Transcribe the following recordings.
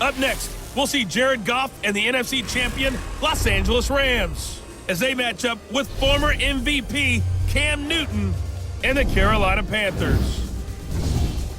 Up next, we'll see Jared Goff and the NFC champion Los Angeles Rams as they match up with former MVP Cam Newton and the Carolina Panthers.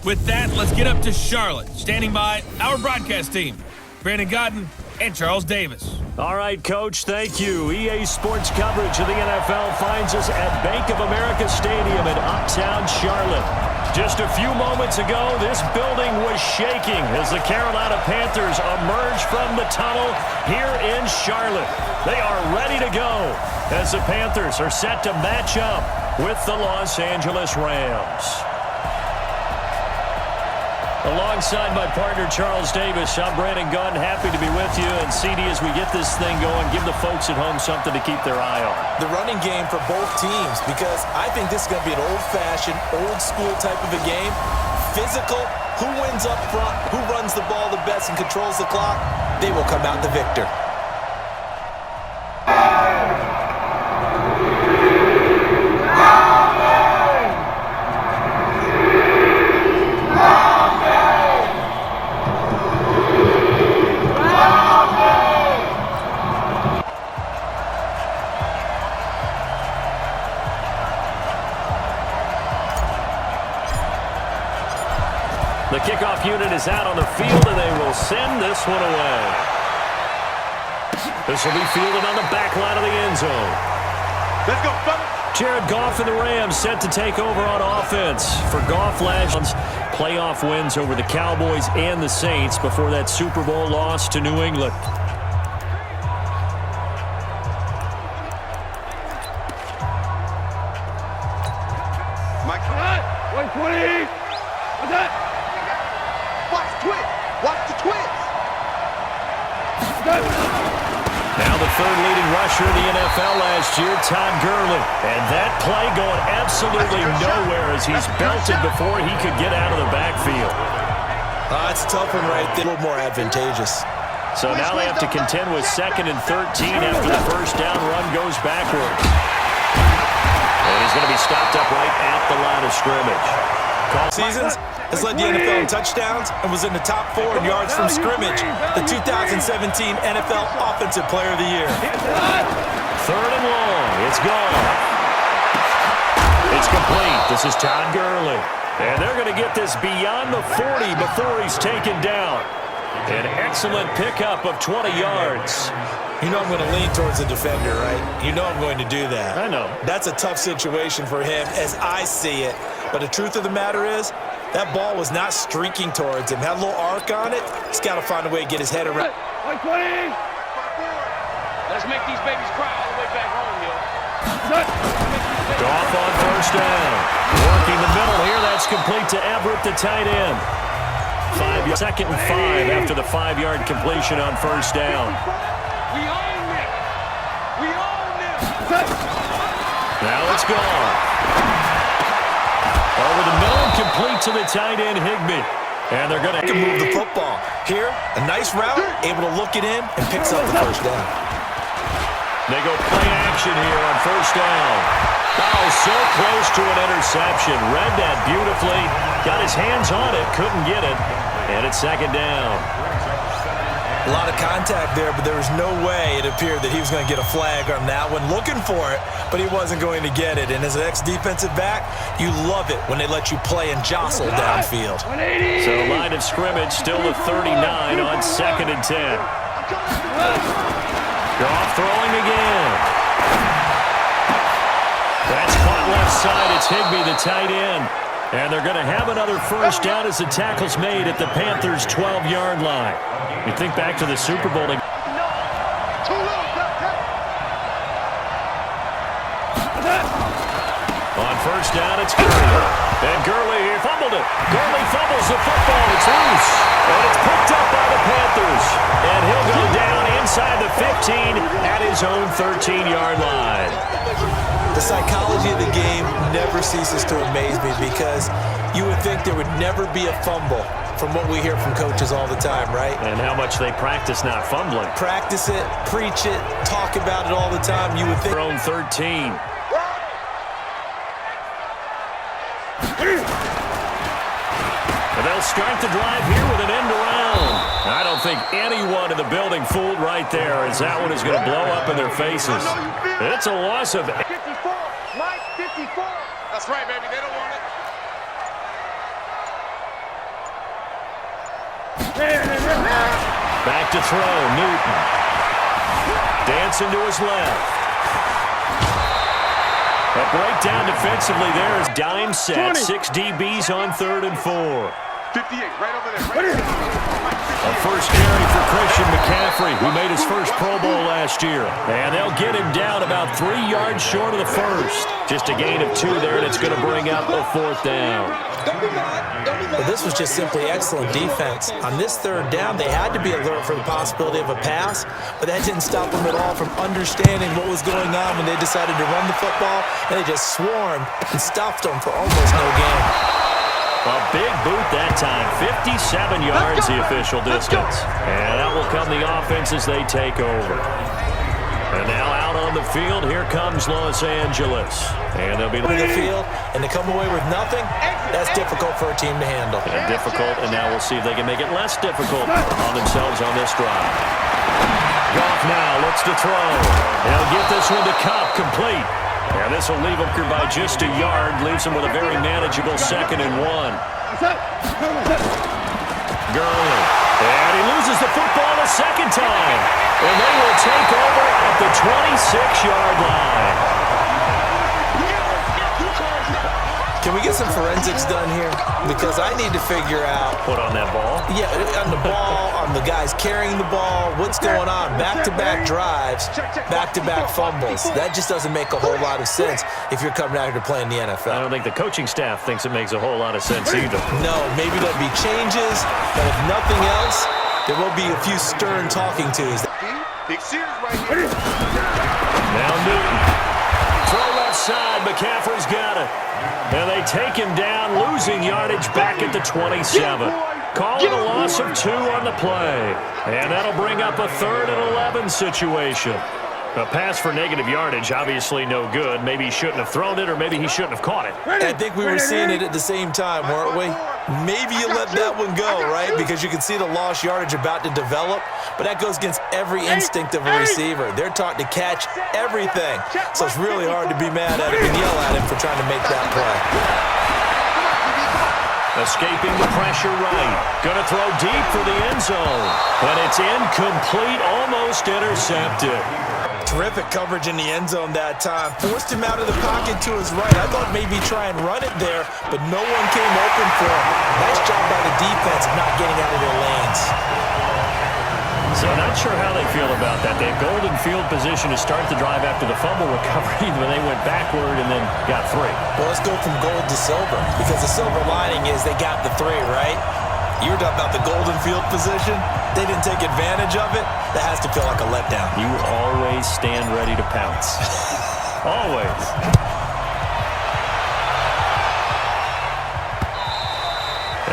With that, let's get up to Charlotte. Standing by, our broadcast team, Brandon Godden and Charles Davis. All right, Coach, thank you. EA Sports coverage of the NFL finds us at Bank of America Stadium in uptown Charlotte. Just a few moments ago, this building was shaking as the Carolina Panthers emerge from the tunnel here in Charlotte. They are ready to go as the Panthers are set to match up with the Los Angeles Rams. Alongside my partner, Charles Davis, I'm Brandon Gunn, happy to be with you. And CD, as we get this thing going, give the folks at home something to keep their eye on. The running game for both teams, because I think this is going to be an old-fashioned, old-school type of a game. Physical, who wins up front, who runs the ball the best and controls the clock, they will come out the victor. The kickoff unit is out on the field, and they will send this one away. This will be fielded on the back line of the end zone. Let's go, fellas. Jared Goff and the Rams set to take over on offense. For Goff, last playoff wins over the Cowboys and the Saints before that Super Bowl loss to New England. Mike, 120. What's that? Watch the twist. Watch the twist. Now the third leading rusher in the NFL last year, Todd Gurley. And that play going absolutely nowhere as he's belted before he could get out of the backfield. It's a tough one right there. A little more advantageous. So now they have to contend with 2nd and 13 after the first down run goes backward. And he's going to be stopped up right at the line of scrimmage. Seasons has led the NFL in touchdowns and was in the top 4 in yards from scrimmage. The 2017 NFL Offensive Player of the Year. 3rd and long. It's gone. It's complete. This is Todd Gurley. And they're going to get this beyond the 40 before he's taken down. An excellent pickup of 20 yards. You know I'm going to lean towards the defender, right? You know I'm going to do that. I know. That's a tough situation for him as I see it. But the truth of the matter is, that ball was not streaking towards him. Had a little arc on it. He's got to find a way to get his head around. 120. Let's make these babies cry all the way back home, yo. Goff on first down. Working the middle here. That's complete to Everett, the tight end. 2nd and 5 after the 5-yard completion on first down. We own it. We own it. Now it's gone. Over the middle, complete to the tight end, Higbee. And they're going to move the football. Here, a nice route, able to look it in, and picks up the first down. They go play action here on first down. Oh, so close to an interception. Read that beautifully. Got his hands on it, couldn't get it. And it's 2nd down. A lot of contact there, but there was no way it appeared that he was going to get a flag on that one. Looking for it, but he wasn't going to get it. And as an ex-defensive back, you love it when they let you play and jostle downfield. So line of scrimmage still at 39 on 2nd and 10. Goff throwing again. That's caught left side. It's Higbee, the tight end. And they're going to have another first down as the tackle's made at the Panthers' 12-yard line. You think back to the Super Bowl. On first down, it's Gurley. And Gurley fumbled it. Gurley fumbles the football. It's loose. And it's picked up by the Panthers. And he'll go down inside the 15 at his own 13-yard line. The psychology of the game never ceases to amaze me because you would think there would never be a fumble from what we hear from coaches all the time, right? And how much they practice not fumbling. Practice it, preach it, talk about it all the time. You would think. Their own 13. And they'll start the drive here with an end around. I don't think anyone in the building fooled right there, as that one is going to blow up in their faces. It's a loss of 54. Mike, 54. That's right, baby. They don't want it. Back to throw, Newton. Dancing to his left. A breakdown defensively there is dime set. 6 DBs on 3rd and 4. 58, right over there. A first carry for Christian McCaffrey, who made his first Pro Bowl last year. And they'll get him down about 3 yards short of the first. Just a gain of 2 there, and it's going to bring up a 4th down. Well, this was just simply excellent defense. On this 3rd down, they had to be alert for the possibility of a pass, but that didn't stop them at all from understanding what was going on when they decided to run the football, and they just swarmed and stuffed them for almost no gain. A big boot that time, 57 yards the official distance. And that will come the offense as they take over. And now out on the field, here comes Los Angeles. And they'll be in the field, and to come away with nothing, that's difficult for a team to handle. And difficult, and now we'll see if they can make it less difficult on themselves on this drive. Goff now looks to throw. They'll get this one to Cup, complete. And this will leave him by just a yard, leaves him with a very manageable 2nd and 1. Gurley, and he loses the football a second time. And they will take over at the 26-yard line. Can we get some forensics done here? Because I need to figure out... Put on that ball? Yeah, on the ball, on the guys carrying the ball. What's going on? Back-to-back drives, back-to-back fumbles. That just doesn't make a whole lot of sense if you're coming out here to play in the NFL. I don't think the coaching staff thinks it makes a whole lot of sense either. No, maybe there'll be changes, but if nothing else, there will be a few stern talking tos. Big Sears right here. Now Newton. Throw left side. McCaffrey's got it. And they take him down, losing yardage back at the 27. Calling a loss of 2 on the play. And that'll bring up a 3rd and 11 situation. A pass for negative yardage, obviously no good. Maybe he shouldn't have thrown it, or maybe he shouldn't have caught it. I think we were seeing it at the same time, weren't we? Maybe you let that one go, right? Because you can see the lost yardage about to develop, but that goes against every instinct of a receiver. They're taught to catch everything, so it's really hard to be mad at him and yell at him for trying to make that play. Escaping the pressure right. Going to throw deep for the end zone. But it's incomplete, almost intercepted. Terrific coverage in the end zone that time. Forced him out of the pocket to his right. I thought maybe try and run it there, but no one came open for him. Nice job by the defense of not getting out of their lanes. So not sure how they feel about that. They had golden field position to start the drive after the fumble recovery when they went backward and then got 3. Well, let's go from gold to silver, because the silver lining is they got the 3, right? You were talking about the golden field position. They didn't take advantage of it. That has to feel like a letdown. You always stand ready to pounce. Always.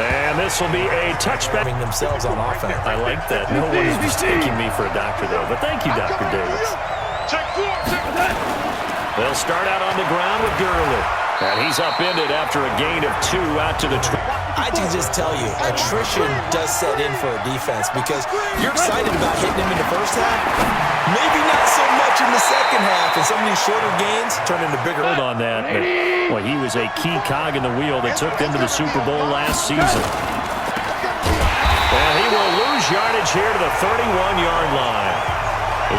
And this will be a touchback. Themselves on offense. I like that. No one is mistaking me for a doctor, though. But thank you, Dr. Davis. They'll start out on the ground with Gurley. And he's upended after a gain of 2 out to the 20. I can just tell you, attrition does set in for a defense because you're excited about hitting him in the first half. Maybe not so much in the second half, and some of these shorter gains turn into bigger. Hold on that. But, well, he was a key cog in the wheel that took them to the Super Bowl last season. And he will lose yardage here to the 31-yard line.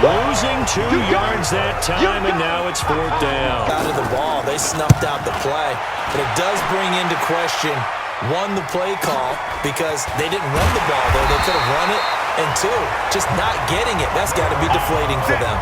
Losing 2 yards that time, and now it's 4th down. Out of the ball, they snuffed out the play, but it does bring into question, 1, the play call, because they didn't run the ball there. They could have run it, and 2, just not getting it. That's got to be deflating for them.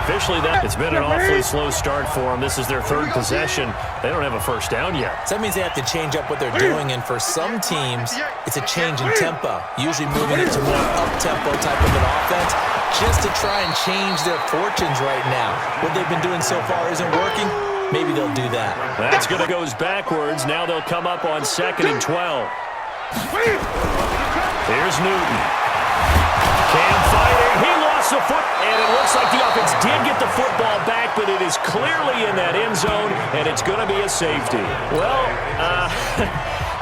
Officially, it's been an awfully slow start for them. This is their 3rd possession. They don't have a first down yet. So that means they have to change up what they're doing, and for some teams, it's a change in tempo, usually moving it to more up-tempo type of an offense, just to try and change their fortunes right now. What they've been doing so far isn't working. Maybe they'll do that. That's going to go backwards. Now they'll come up on 2nd and 12. Here's Newton. Cam fighting. He lost the foot, and it looks like the offense did get the football back, but it is clearly in that end zone, and it's going to be a safety. Well,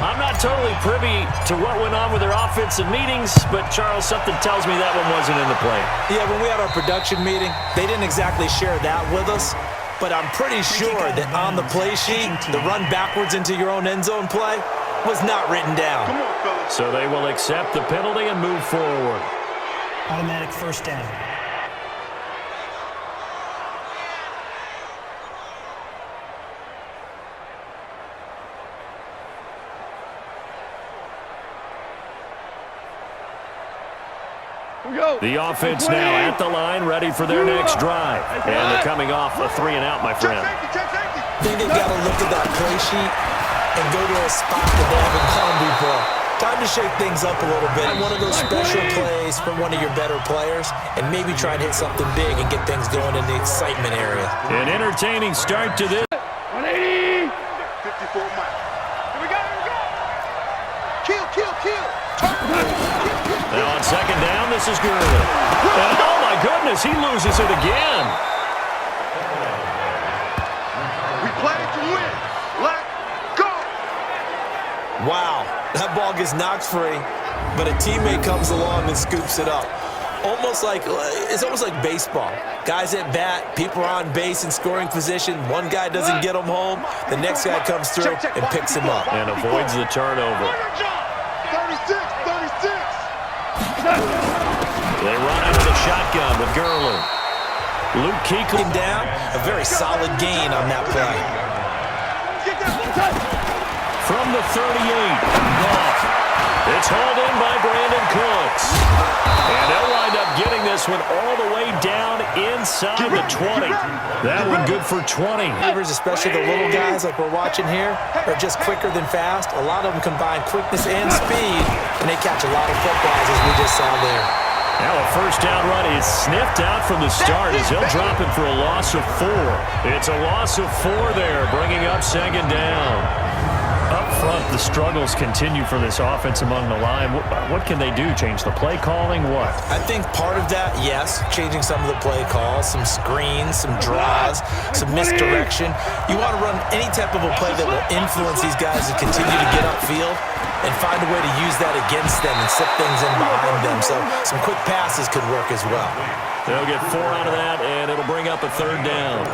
I'm not totally privy to what went on with their offensive meetings, but, Charles, something tells me that one wasn't in the play. Yeah, when we had our production meeting, they didn't exactly share that with us, but I'm pretty sure that on the play sheet, the run backwards into your own end zone play was not written down. Come on, fellas. So they will accept the penalty and move forward. Automatic first down. The offense now at the line, ready for their next drive. And they're coming off a 3-and-out, my friend. I think they've got to look at that play sheet and go to a spot that they haven't gone before. Time to shake things up a little bit. One of those special plays from one of your better players, and maybe try and hit something big and get things going in the excitement area. An entertaining start to this. 180. 54 miles. Here we go, here we go. Kill. Now on second down, this is Gurley. And oh my goodness, he loses it again. We play to win. Let's go. Wow, that ball gets knocked free, but a teammate comes along and scoops it up. It's almost like baseball. Guys at bat, people are on base in scoring position. One guy doesn't get him home. The next guy comes through and picks him up. And avoids the turnover. 36. They run out of the shotgun with Gurley. Luke Kuechly Down, a very solid gain on that play. from the 38. Goff. It's hauled in by Brandon Cooks. And they'll wind up getting this one all the way down inside the 20. That one good for 20. Especially the little guys like we're watching here are just quicker than fast. A lot of them combine quickness and speed, and they catch a lot of footballs as we just saw there. Now a first down run is sniffed out from the start as he'll drop it for a loss of 4. It's a loss of 4 there, bringing up second down. Up front, the struggles continue for this offense among the line. What can they do? Change the play calling? What? I think part of that, yes, changing some of the play calls, some screens, some draws, some misdirection. You want to run any type of a play that will influence these guys to continue to get upfield and find a way to use that against them and slip things in behind them. So some quick passes could work as well. They'll get 4 out of that, and it'll bring up a third down.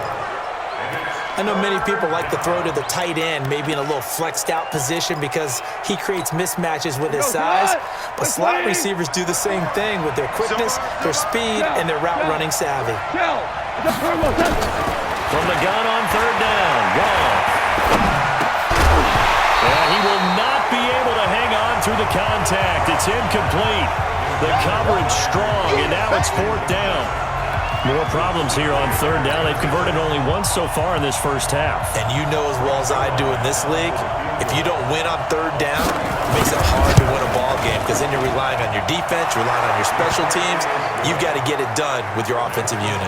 I know many people like to throw to the tight end, maybe in a little flexed out position because he creates mismatches with his size. But slot receivers do the same thing with their quickness, their speed, and their route running savvy. From the gun on third down, Goff. And he will not be able to hang on through the contact. It's incomplete. The coverage strong, and now it's 4th down. More problems here on third down. They've converted only once so far in this first half. And you know as well as I do in this league, if you don't win on third down, it makes it hard to win a ball game because then you're relying on your defense, you're relying on your special teams. You've got to get it done with your offensive unit.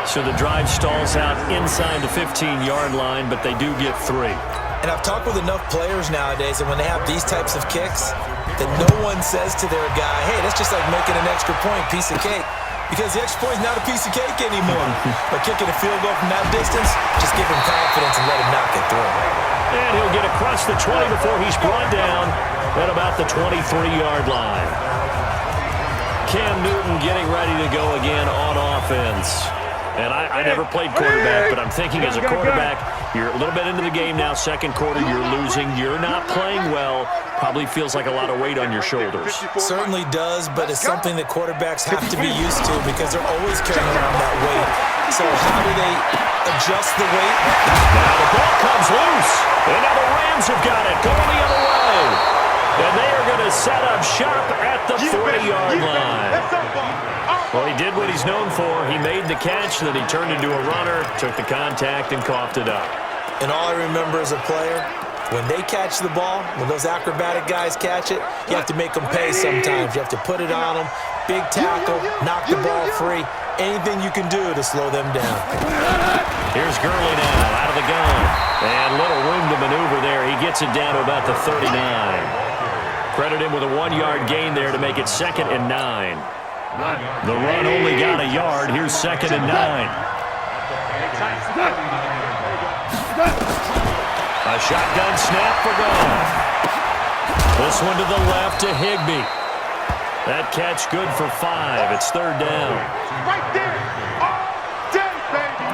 So the drive stalls out inside the 15-yard line, but they do get 3. And I've talked with enough players nowadays, and when they have these types of kicks, that no one says to their guy, hey, that's just like making an extra point, piece of cake. Because the extra point is not a piece of cake anymore. But kicking a field goal from that distance, just give him confidence and let him knock it through. And he'll get across the 20 before he's brought down at about the 23-yard line. Cam Newton getting ready to go again on offense. And I never played quarterback, but I'm thinking as a quarterback, you're a little bit into the game now, second quarter, you're losing, you're not playing well, probably feels like a lot of weight on your shoulders. Certainly does, but it's something that quarterbacks have to be used to because they're always carrying around that weight. So how do they adjust the weight? Now the ball comes loose, and now the Rams have got it, going the other way. And they are going to set up shop at the 40-yard line. Well, he did what he's known for. He made the catch, then he turned into a runner, took the contact, and coughed it up. And all I remember as a player, when they catch the ball, when those acrobatic guys catch it, you have to make them pay sometimes. You have to put it on them, big tackle, knock the ball free, anything you can do to slow them down. Here's Gurley now, out of the gun. And little room to maneuver there. He gets it down to about the 39. Credit him with a 1-yard gain there to make it 2nd and 9. The run only got a yard. Here's 2nd and 9. A shotgun snap for gone. This one to the left to Higbee. That catch good for 5. It's third down. Right there. All day, baby.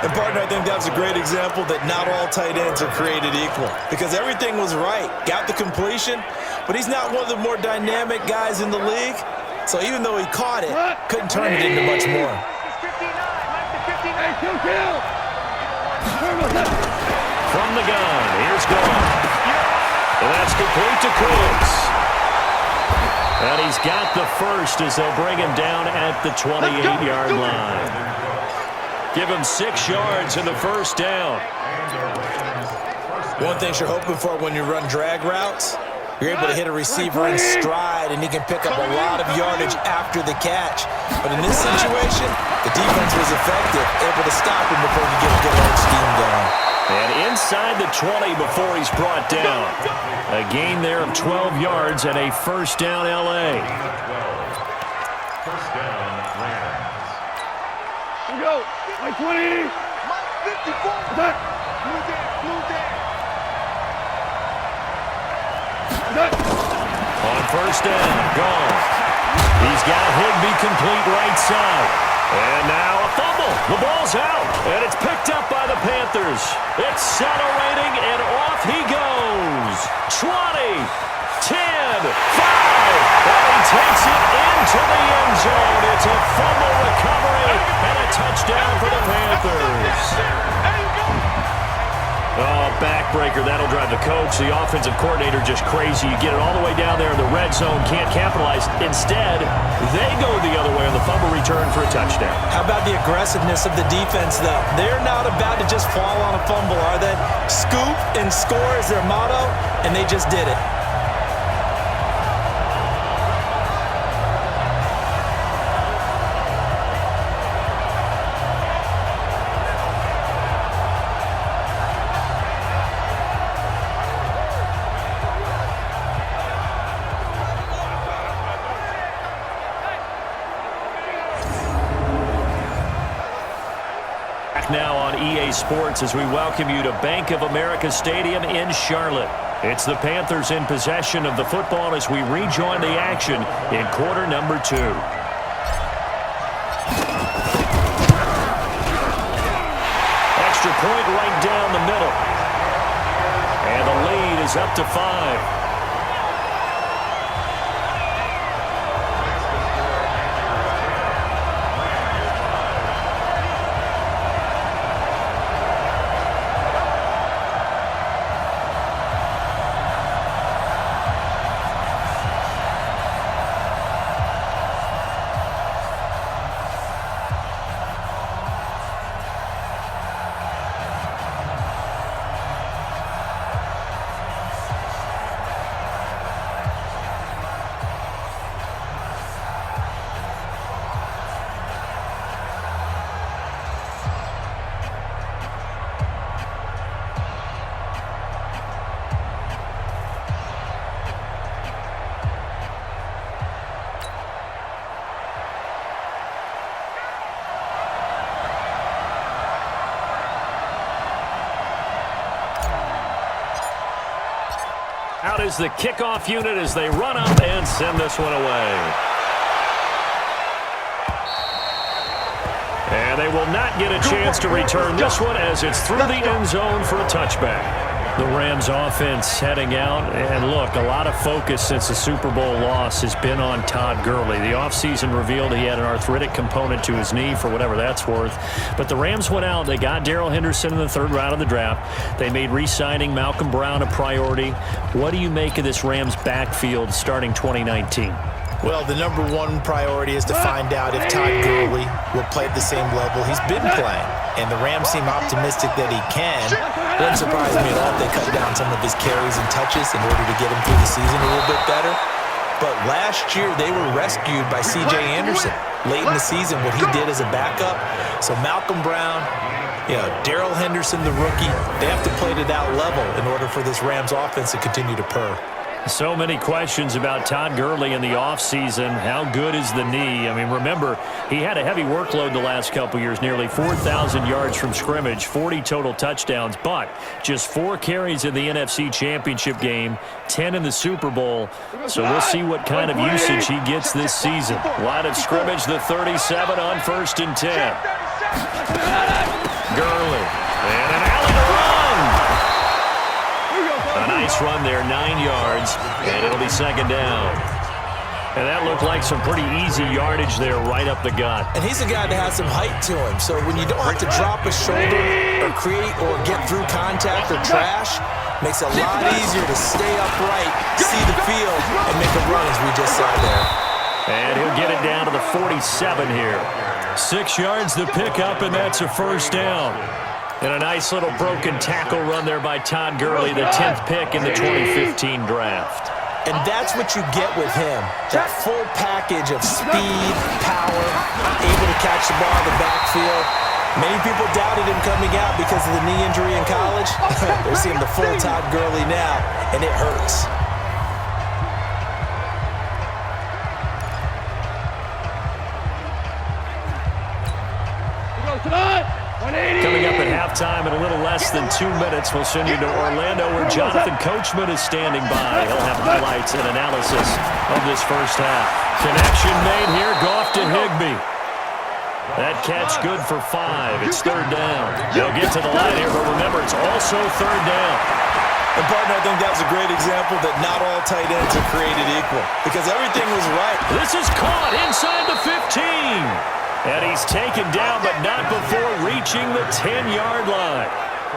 And, partner, I think that was a great example that not all tight ends are created equal because everything was right. Got the completion, but he's not one of the more dynamic guys in the league. So even though he caught it, couldn't turn it into much more. From the gun, here's Gone. And that's complete to Cooks. And he's got the first as they'll bring him down at the 28-yard line. Give him 6 yards in the first down. One thing you're hoping for when you run drag routes, you're able to hit a receiver in stride, and he can pick up a lot of yardage after the catch. But in this situation, the defense was effective, able to stop him before he get a good old scheme going. And inside the 20 before he's brought down. A gain there of 12 yards and a first down L.A. First down, Rams. Here we go. Mike 20. Mike 54. Blue down. Blue down. On first down, Gone. He's got Higbee complete right side. And now a fumble. The ball's out, and it's picked up by the Panthers. Accelerating, and off he goes. 20, 10, 5. And he takes it into the end zone. It's a fumble recovery and a touchdown for the Panthers. Oh, backbreaker. That'll drive the coach, the offensive coordinator, just crazy. You get it all the way down there in the red zone, can't capitalize. Instead, they go the other way on the fumble return for a touchdown. How about the aggressiveness of the defense, though? They're not about to just fall on a fumble, are they? Scoop and score is their motto, and they just did it. Now on EA Sports as we welcome you to Bank of America Stadium in Charlotte. It's the Panthers in possession of the football as we rejoin the action in quarter number 2. Extra point right down the middle. And the lead is up to 5. Out is the kickoff unit as they run up and send this one away. And they will not get a chance to return this one as it's through the end zone for a touchback. The Rams offense heading out, and look, a lot of focus since the Super Bowl loss has been on Todd Gurley. The offseason revealed he had an arthritic component to his knee for whatever that's worth. But the Rams went out, they got Darrell Henderson in the 3rd round of the draft. They made re-signing Malcolm Brown a priority. What do you make of this Rams backfield starting 2019? Well, the number one priority is to find out if Todd Gurley will play at the same level he's been playing. And the Rams seem optimistic that he can. Wouldn't surprise me at all if they cut down some of his carries and touches in order to get him through the season a little bit better. But last year, they were rescued by C.J. Anderson late in the season, what he did as a backup. So Malcolm Brown, Darrell Henderson, the rookie, they have to play to that level in order for this Rams offense to continue to purr. So many questions about Todd Gurley in the offseason. How good is the knee? I mean, remember, he had a heavy workload the last couple years, nearly 4,000 yards from scrimmage, 40 total touchdowns, but just 4 carries in the NFC Championship game, 10 in the Super Bowl. So we'll see what kind of usage he gets this season. Line of scrimmage, the 37 on 1st and 10. Gurley, and an alley to run. A nice run there, 9 yards, and it'll be 2nd down. And that looked like some pretty easy yardage there right up the gut. And he's a guy that has some height to him, so when you don't have to drop a shoulder or create or get through contact or trash, makes it a lot easier to stay upright, see the field, and make a run as we just saw there. And he'll get it down to the 47 here. 6 yards the pickup, and that's a 1st down. And a nice little broken tackle run there by Todd Gurley, the 10th pick in the 2015 draft. And that's what you get with him, that full package of speed, power, able to catch the ball in the backfield. Many people doubted him coming out because of the knee injury in college. They're seeing the full Todd Gurley now, and it hurts. Coming up at halftime in a little less than 2 minutes, we'll send you to Orlando where Jonathan Coachman is standing by. He'll have highlights and analysis of this first half. Connection made here, Goff to Higbee. That catch good for 5. It's 3rd down. They'll get to the line here, but remember, it's also 3rd down. And, partner, I think that was a great example that not all tight ends are created equal because everything was right. This is caught inside the 15. And he's taken down, but not before reaching the 10-yard line.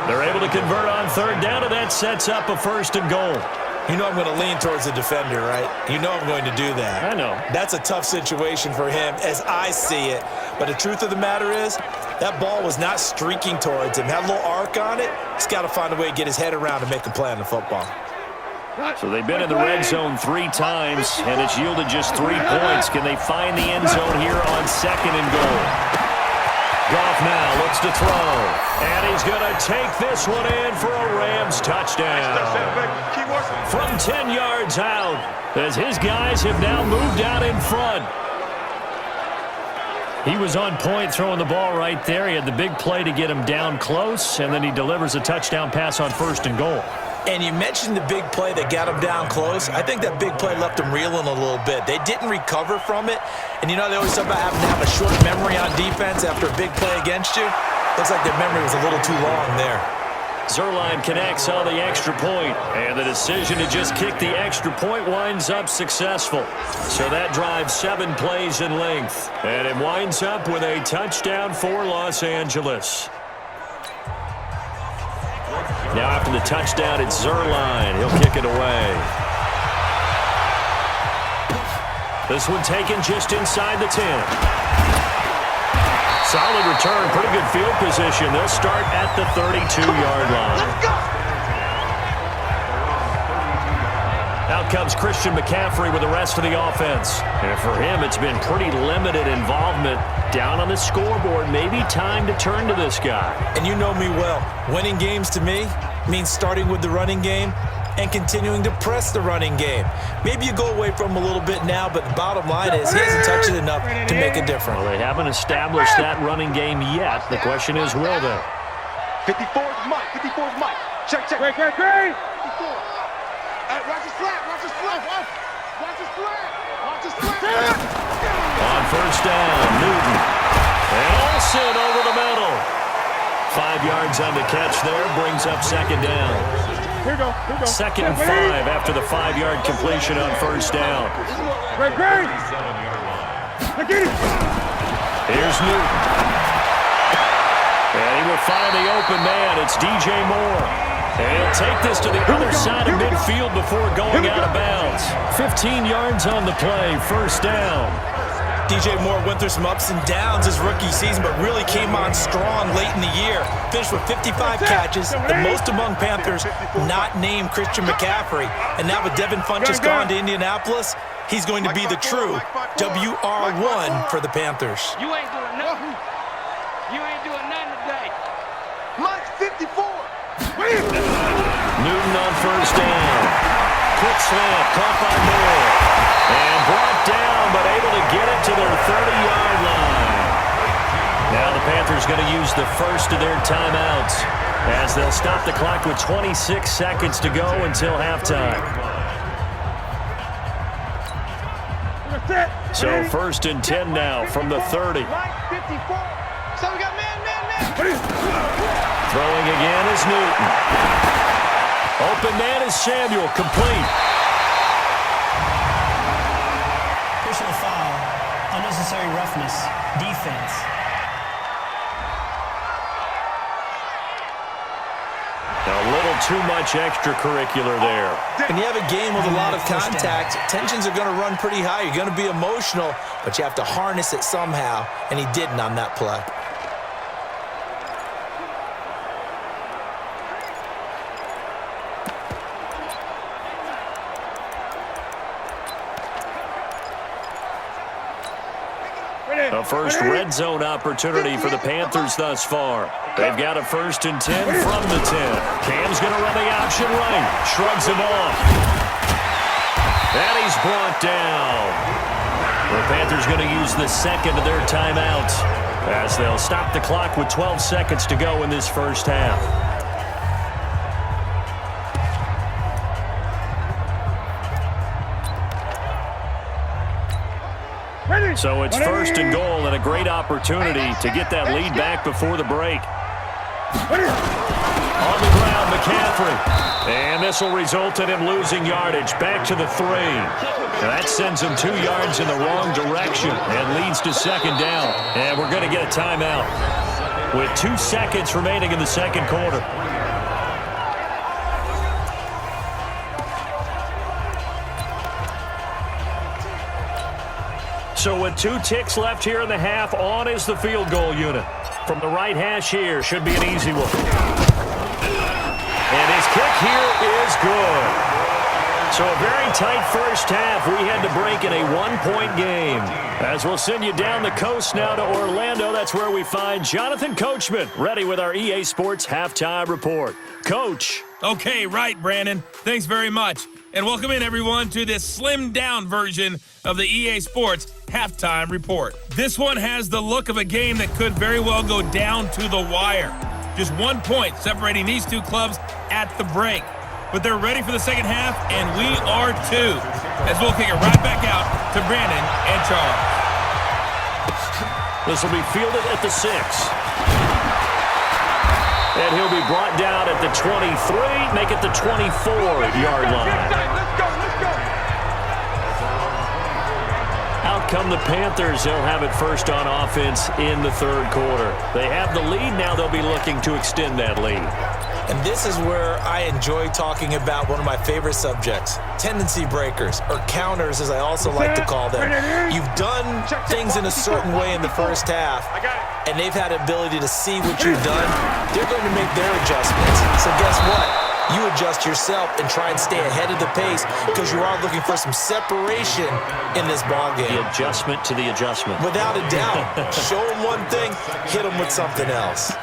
They're able to convert on 3rd down, and that sets up a 1st and goal. You know I'm going to lean towards the defender, right? You know I'm going to do that. I know. That's a tough situation for him as I see it. But the truth of the matter is, that ball was not streaking towards him. Had a little arc on it. He's got to find a way to get his head around and make a play on the football. So they've been in the red zone 3 times, and it's yielded just 3 points. Can they find the end zone here on 2nd and goal? Goff now looks to throw, and he's going to take this one in for a Rams touchdown. From 10 yards out, as his guys have now moved out in front. He was on point throwing the ball right there. He had the big play to get him down close, and then he delivers a touchdown pass on 1st and goal. And you mentioned the big play that got him down close. I think that big play left him reeling a little bit. They didn't recover from it. And, you know, they always talk about having to have a short memory on defense after a big play against you. Looks like their memory was a little too long there. Zuerlein connects on the extra point, and the decision to just kick the extra point winds up successful. So that drives 7 plays in length, and it winds up with a touchdown for Los Angeles. Now after the touchdown, it's Zuerlein. He'll kick it away. This one taken just inside the 10. Solid return, pretty good field position. They'll start at the 32-yard line. Out comes Christian McCaffrey with the rest of the offense. And for him, it's been pretty limited involvement down on the scoreboard. Maybe time to turn to this guy. And you know me well. Winning games to me means starting with the running game and continuing to press the running game. Maybe you go away from him a little bit now, but the bottom line is he hasn't touched it enough to make a difference. Well, they haven't established that running game yet. The question is, will they? 54's Mike. 54's Mike. Check. Great. 54. Watch his flat. Watch his flat. Watch his flat. Watch his flat. On 1st down, Newton. And Olsen over the middle. 5 yards on the catch there, brings up 2nd down. Here we go. 2nd and 5 after the 5-yard completion on 1st down. Great. Here's Newton. And he will find the open man. It's DJ Moore. And he'll take this to the other side of midfield before going out of bounds. 15 yards on the play, 1st down. DJ Moore went through some ups and downs his rookie season, but really came on strong late in the year. Finished with 55 catches, the most among Panthers not named Christian McCaffrey. And now with Devin Funchess gone to Indianapolis, he's going to be the true WR1 for the Panthers. You ain't doing nothing. You ain't doing nothing today. Mike 54. Newton on 1st down. quick slant, caught by Moore. And brought down, but able to get it to their 30-yard line. Now the Panthers going to use the first of their timeouts as they'll stop the clock with 26 seconds to go until halftime. So 1st and 10 now from the 30. So we got man. Throwing again is Newton. Open man is Samuel, complete. Personal foul, unnecessary roughness, defense. A little too much extracurricular there. When you have a game with a lot of contact, tensions are going to run pretty high. You're going to be emotional, but you have to harness it somehow, and he didn't on that play. A first red zone opportunity for the Panthers thus far. They've got a 1st and 10 from the 10. Cam's going to run the option right. Shrugs him off. And he's brought down. The Panthers going to use the second of their timeouts as they'll stop the clock with 12 seconds to go in this first half. So it's 1st and goal and a great opportunity to get that lead back before the break. On the ground, McCaffrey. And this will result in him losing yardage back to the 3. That sends him 2 yards in the wrong direction and leads to 2nd down. And we're going to get a timeout with 2 seconds remaining in the second quarter. So with 2 ticks left here in the half, on is the field goal unit. From the right hash here, should be an easy one. And his kick here is good. So a very tight first half. We had to break in a 1-point game. As we'll send you down the coast now to Orlando, that's where we find Jonathan Coachman, ready with our EA Sports Halftime Report. Coach. Okay, right, Brandon. Thanks very much. And welcome in, everyone, to this slimmed-down version of the EA Sports Halftime Report. This one has the look of a game that could very well go down to the wire. Just 1 point separating these two clubs at the break. But they're ready for the second half, and we are too. As we'll kick it right back out to Brandon and Charles. This will be fielded at the 6. And he'll be brought down at the 23, make it the 24-yard line. Out come the Panthers. They'll have it first on offense in the third quarter. They have the lead. Now they'll be looking to extend that lead. And this is where I enjoy talking about one of my favorite subjects, tendency breakers, or counters as I also like to call them. You've done things in a certain way in the first half, and they've had the ability to see what you've done. They're going to make their adjustments. So guess what? You adjust yourself and try and stay ahead of the pace because you are looking for some separation in this ballgame. The adjustment to the adjustment. Without a doubt. Show them one thing, hit them with something else.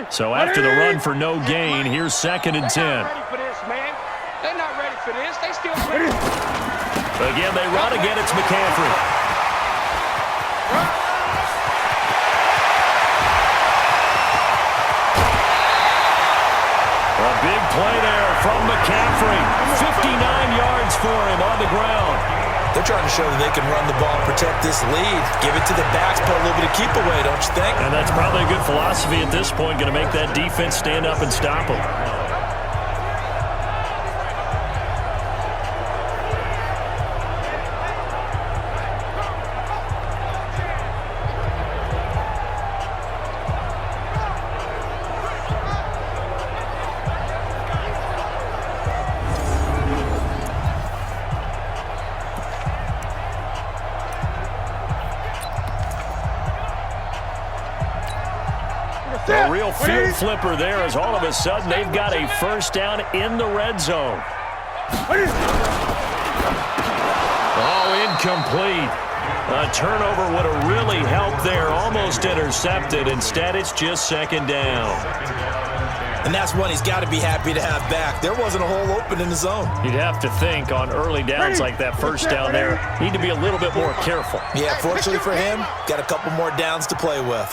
So after the run for no gain, here's 2nd and 10. They're not ready for this, man. They're not ready for this. They still ready. Again, they run again. It's McCaffrey. A big play there from McCaffrey. 59 yards for him on the ground. They're trying to show that they can run the ball and protect this lead. Give it to the backs, put a little bit of keep away, don't you think? And that's probably a good philosophy at this point, going to make that defense stand up and stop them. A real field flipper there as all of a sudden they've got a first down in the red zone. Oh, incomplete. A turnover would have really helped there. Almost intercepted. Instead, it's just 2nd down. And that's one he's got to be happy to have back. There wasn't a hole open in the zone. You'd have to think on early downs like that first down there, need to be a little bit more careful. Yeah, fortunately for him, got a couple more downs to play with.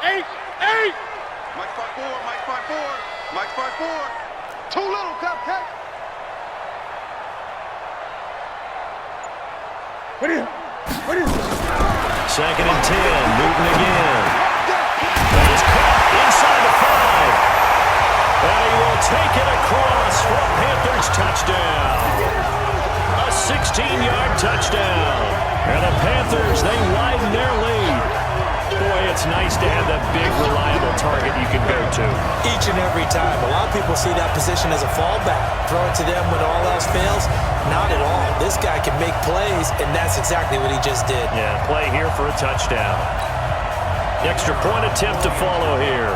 8, 8. Mike 5-4, Mike 5-4, Mike 5-4. Too little, Cupcake. What is it? 2nd and 10, Newton again. He's caught inside the 5. And he will take it across for a Panthers touchdown. A 16-yard touchdown. And the Panthers, they widen their lead. Boy, it's nice to have that big, reliable target you can go to. Each and every time. A lot of people see that position as a fallback. Throw it to them when all else fails. Not at all. This guy can make plays, and that's exactly what he just did. Yeah, play here for a touchdown. Extra point attempt to follow here.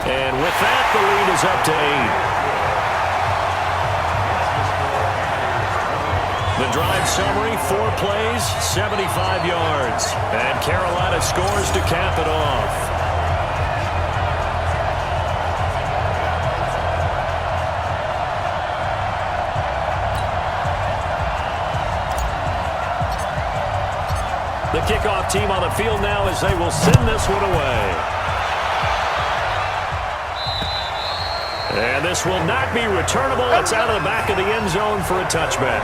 And with that, the lead is up to 8. The drive summary, 4 plays, 75 yards. And Carolina scores to cap it off. The kickoff team on the field now as they will send this one away. And this will not be returnable. It's out of the back of the end zone for a touchback.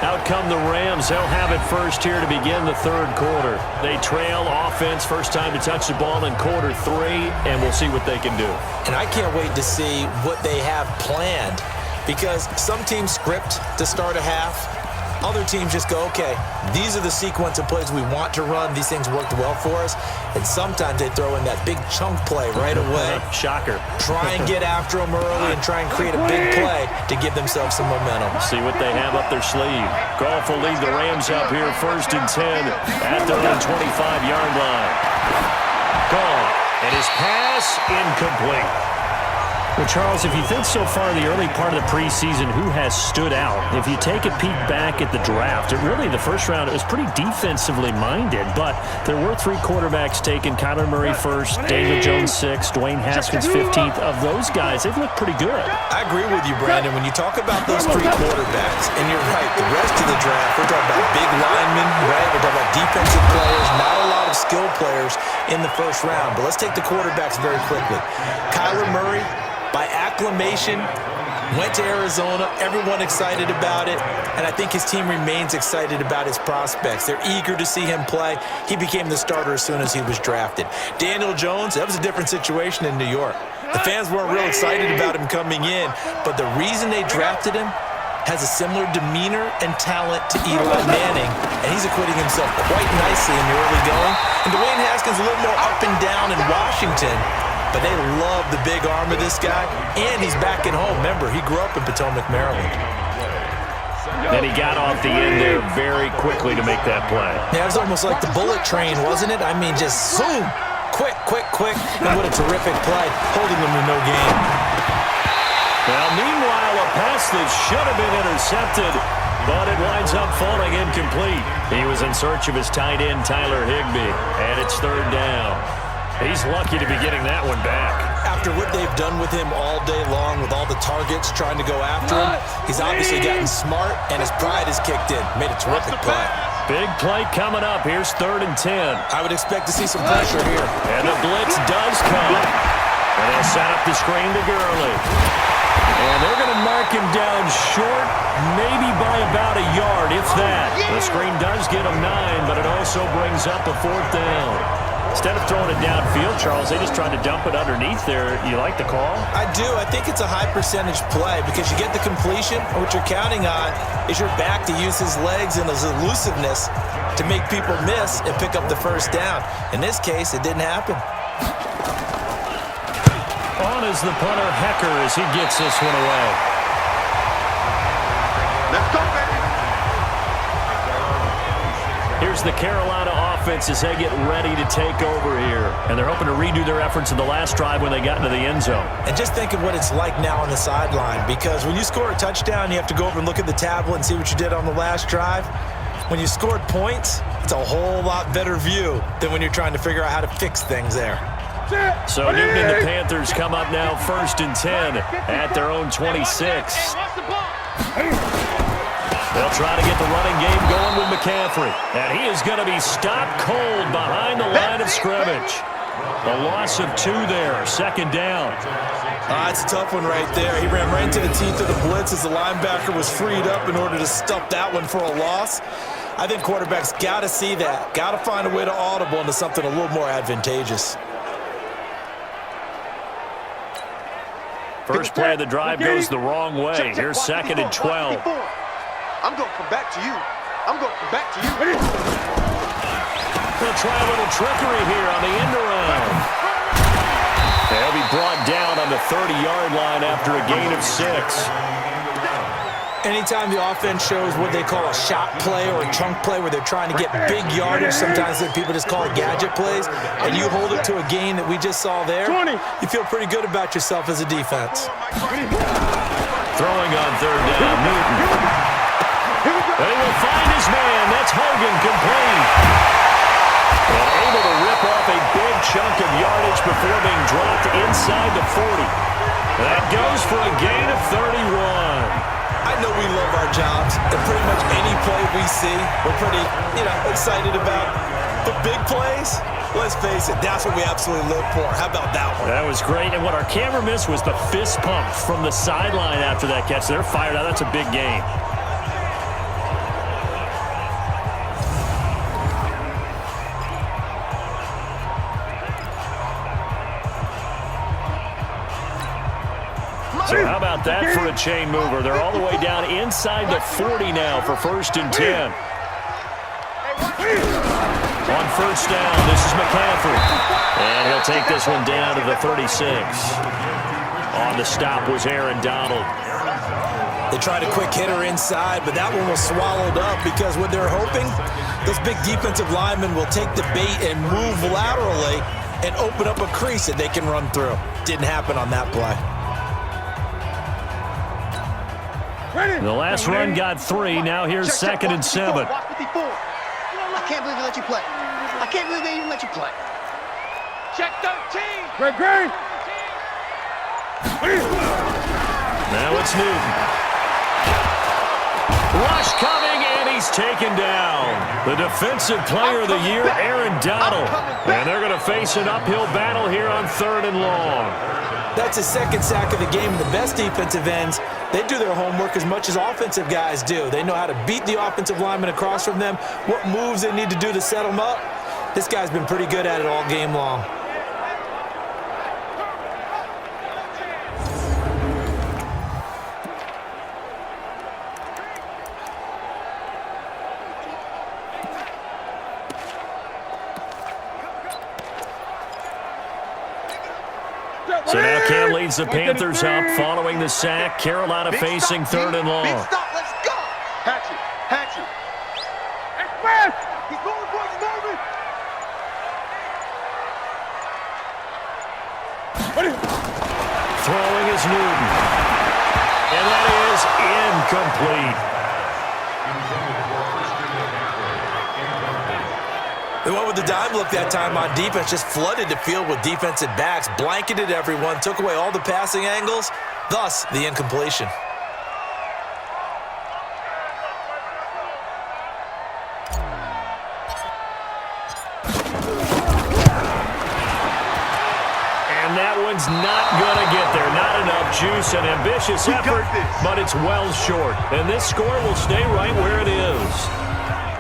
Out come the Rams. They'll have it first here to begin the 3rd quarter. They trail offense, first time to touch the ball in quarter 3, and we'll see what they can do. And I can't wait to see what they have planned, because some teams script to start a half. Other teams just go, okay, these are the sequence of plays we want to run. These things worked well for us. And sometimes they throw in that big chunk play right away. Shocker. Try and get after them early and try and create a big play to give themselves some momentum. See what they have up their sleeve. Goff will lead the Rams up here 1st and 10 at their own 25-yard line. Goff, and his pass incomplete. Well, Charles, if you think so far in the early part of the preseason, who has stood out? If you take a peek back at the draft, the first round, it was pretty defensively minded, but there were 3 quarterbacks taken. Kyler Murray first, Daniel Jones 6th, Dwayne Haskins 15th. Of those guys, they've looked pretty good. I agree with you, Brandon. When you talk about those 3 quarterbacks, and you're right, the rest of the draft, we're talking about big linemen, right? We're talking about defensive players, not a lot of skill players in the first round. But let's take the quarterbacks very quickly. Kyler Murray, by acclamation, went to Arizona. Everyone excited about it. And I think his team remains excited about his prospects. They're eager to see him play. He became the starter as soon as he was drafted. Daniel Jones, that was a different situation in New York. The fans weren't real excited about him coming in, but the reason they drafted him has a similar demeanor and talent to Eli Manning, and he's acquitting himself quite nicely in the early going. And Dwayne Haskins a little more up and down in Washington, but they love the big arm of this guy, and he's back at home. Remember, he grew up in Potomac, Maryland. And he got off the end there very quickly to make that play. Yeah, it was almost like the bullet train, wasn't it? I mean, just zoom, quick, and what a terrific play, holding them to no gain. Well, meanwhile, a pass that should have been intercepted, but it winds up falling incomplete. He was in search of his tight end, Tyler Higbee, and it's 3rd down. He's lucky to be getting that one back. After what they've done with him all day long with all the targets trying to go after him, he's obviously gotten smart, and his pride has kicked in. Made a terrific play. Big play coming up. Here's 3rd and 10. I would expect to see some pressure here. And the blitz does come. And they'll set up the screen to Gurley. And they're going to mark him down short, maybe by about a yard, if that. The screen does get him 9, but it also brings up a 4th down. Instead of throwing it downfield, Charles, they just tried to dump it underneath there. You like the call? I do. I think it's a high percentage play because you get the completion, and what you're counting on is your back to use his legs and his elusiveness to make people miss and pick up the 1st down. In this case, it didn't happen. On is the punter, Hecker, as he gets this one away. Let's go, baby. Here's the Carolina offense as they get ready to take over here. And they're hoping to redo their efforts in the last drive when they got into the end zone. And just think of what it's like now on the sideline, because when you score a touchdown, you have to go over and look at the tablet and see what you did on the last drive. when you scored points, it's a whole lot better view than when you're trying to figure out how to fix things there. So Newton and the Panthers come up now 1st and 10 at their own 26. They'll try to get the running game going with McCaffrey. And he is going to be stopped cold behind the line of scrimmage. A loss of 2 there, 2nd down. That's a tough one right there. He ran right into the teeth of the blitz as the linebacker was freed up in order to stuff that one for a loss. I think quarterbacks got to see that. Got to find a way to audible into something a little more advantageous. First play of the drive goes the wrong way. Here's 2nd and 12. I'm going to come back to you. I'm going to come back to you. Going to try a little trickery here on the end around. They'll be brought down on the 30-yard line after a gain of 6. Anytime the offense shows what they call a shot play or a chunk play where they're trying to get big yardage, sometimes people just call it gadget plays, and you hold it to a gain that we just saw there, you feel pretty good about yourself as a defense. Throwing on 3rd down, Newton. They will find his man. That's Hogan, complete. And able to rip off a big chunk of yardage before being dropped inside the 40. That goes for a gain of 31. I know we love our jobs, and pretty much any play we see, we're pretty, excited about. But big plays, let's face it, that's what we absolutely live for. How about that one? That was great, and what our camera missed was the fist pump from the sideline after that catch. They're fired out. That's a big game. So how about that for a chain mover? They're all the way down inside the 40 now for 1st and 10. On 1st down, this is McCaffrey. And he'll take this one down to the 36. On the stop was Aaron Donald. They tried a quick hitter inside, but that one was swallowed up because what they're hoping, those big defensive linemen will take the bait and move laterally and open up a crease that they can run through. Didn't happen on that play. The last run got 3. Now here's 2nd and 7. I can't believe they let you play. I can't believe they even let you play. Check 13. Great. Now it's Newton. Rush coming, and he's taken down. The defensive player of the year, Aaron Donald. And they're going to face an uphill battle here on 3rd and long. That's his 2nd sack of the game. The best defensive ends, they do their homework as much as offensive guys do. They know how to beat the offensive lineman across from them, what moves they need to do to set them up. This guy's been pretty good at it all game long. So now Cam leads the Panthers up following the sack. Carolina facing 3rd and long. Let's go. Hatch it. Express. He's going for his moment. Throwing is Newton. And that is incomplete. They went with the dime look that time on defense, just flooded the field with defensive backs, blanketed everyone, took away all the passing angles, thus the incompletion. And that one's not going to get there. Not enough juice, an ambitious effort, but it's well short. And this score will stay right where it is.